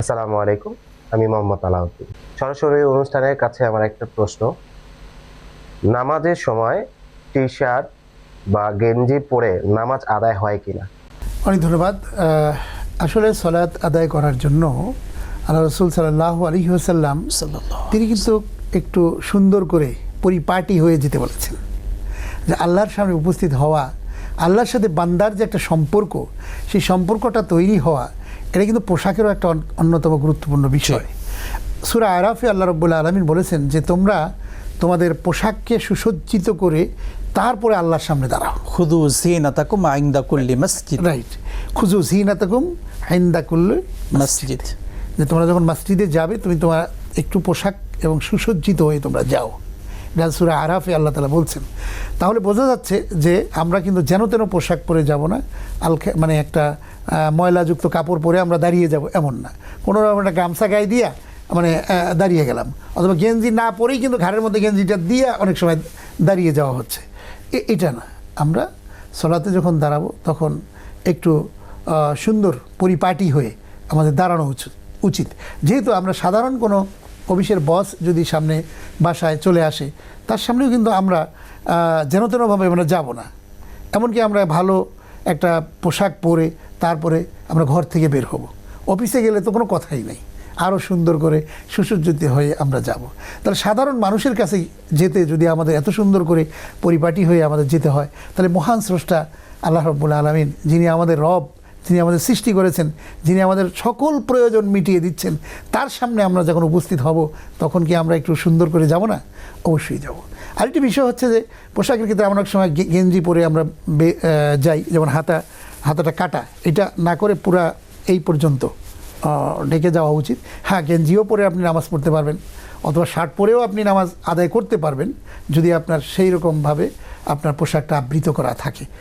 আসসালামু আলাইকুম। আমি মোহাম্মদ আলাউদ্দিন। সরাসরি অনুষ্ঠানের কাছে আমার একটা প্রশ্ন। নামাজের সময় টি-শার্ট বা গেঞ্জি পরে নামাজ আদায় হয় কিনা? অনেক ধন্যবাদ। আসলে সলাৎ আদায় করার জন্য আল্লাহ রসুল সাল্লাল্লাহু আলাইহি ওয়াসাল্লাম তিনি কিন্তু একটু সুন্দর করে পরিপাটি হয়ে যেতে বলেছেন, যে আল্লাহর সামনে উপস্থিত হওয়া, আল্লাহর সাথে বান্দার যে একটা সম্পর্ক, সেই সম্পর্কটা তৈরি হওয়া, এটা কিন্তু পোশাকেরও একটা অন্যতম গুরুত্বপূর্ণ বিষয়। সূরা আরাফে আল্লাহ রাব্বুল আলামিন বলেছেন যে তোমরা তোমাদের পোশাককে সুসজ্জিত করে তারপরে আল্লাহর সামনে দাঁড়াও। খুদু জিনাতাকুম ইনদা কুল্লি মসজিদ। রাইট, খুজু জিনাতাকুম ইনদা কুল্লি মসজিদ, যে তোমরা যখন মসজিদে যাবে তুমি তোমার একটু পোশাক এবং সুসজ্জিত হয়ে তোমরা যাও। এটা সূরা আরাফে আল্লাহ তাআলা বলছেন। তাহলে বোঝা যাচ্ছে যে আমরা কিন্তু যেন তেন পোশাক পরে যাব না, মানে একটা ময়লাযুক্ত কাপড় পরে আমরা দাঁড়িয়ে যাব এমন না। কোনো রকম একটা গামছা গায়ে দিয়া মানে দাঁড়িয়ে গেলাম, অথবা গেঞ্জি না পরেই কিন্তু ঘাড়ের মধ্যে গেঞ্জিটা দিয়ে অনেক সময় দাঁড়িয়ে যাওয়া হচ্ছে, এটা না। আমরা সলাতে যখন দাঁড়াবো তখন একটু সুন্দর পরিপাটি হয়ে আমাদের দাঁড়ানো উচিত। যেহেতু আমরা সাধারণ কোনো অফিসের বস যদি সামনে বাসায় চলে আসে, তার সামনেও কিন্তু আমরা যেন তেনভাবে আমরা যাব না। এমনকি আমরা ভালো একটা পোশাক পরে তারপরে আমরা ঘর থেকে বের হব। অফিসে গেলে তো কোনো কথাই নেই, আরও সুন্দর করে সুসজ্জিত হয়ে আমরা যাব। তাহলে সাধারণ মানুষের কাছে যেতে যদি আমাদের এত সুন্দর করে পরিপাটি হয়ে আমাদের যেতে হয়, তাহলে মহান স্রষ্টা আল্লাহ রাব্বুল আলামিন, যিনি আমাদের রব, যিনি আমাদের সৃষ্টি করেছেন, যিনি আমাদের সকল প্রয়োজন মিটিয়ে দিচ্ছেন, তার সামনে আমরা যখন উপস্থিত হব তখন কি আমরা একটু সুন্দর করে যাব না? অবশ্যই যাব। আরেকটি বিষয় হচ্ছে যে পোশাকের ক্ষেত্রে আমরা অনেক সময় গেঞ্জি পরে আমরা যাই, যেমন হাতাটা কাটা, এটা না করে পুরা এই পর্যন্ত ঢেকে যাওয়া উচিত। হ্যাঁ, গেঞ্জিও পরে আপনি নামাজ পড়তে পারবেন, অথবা শার্ট পরেও আপনি নামাজ আদায় করতে পারবেন, যদি আপনার সেই রকমভাবে আপনার পোশাকটা আবৃত করা থাকে।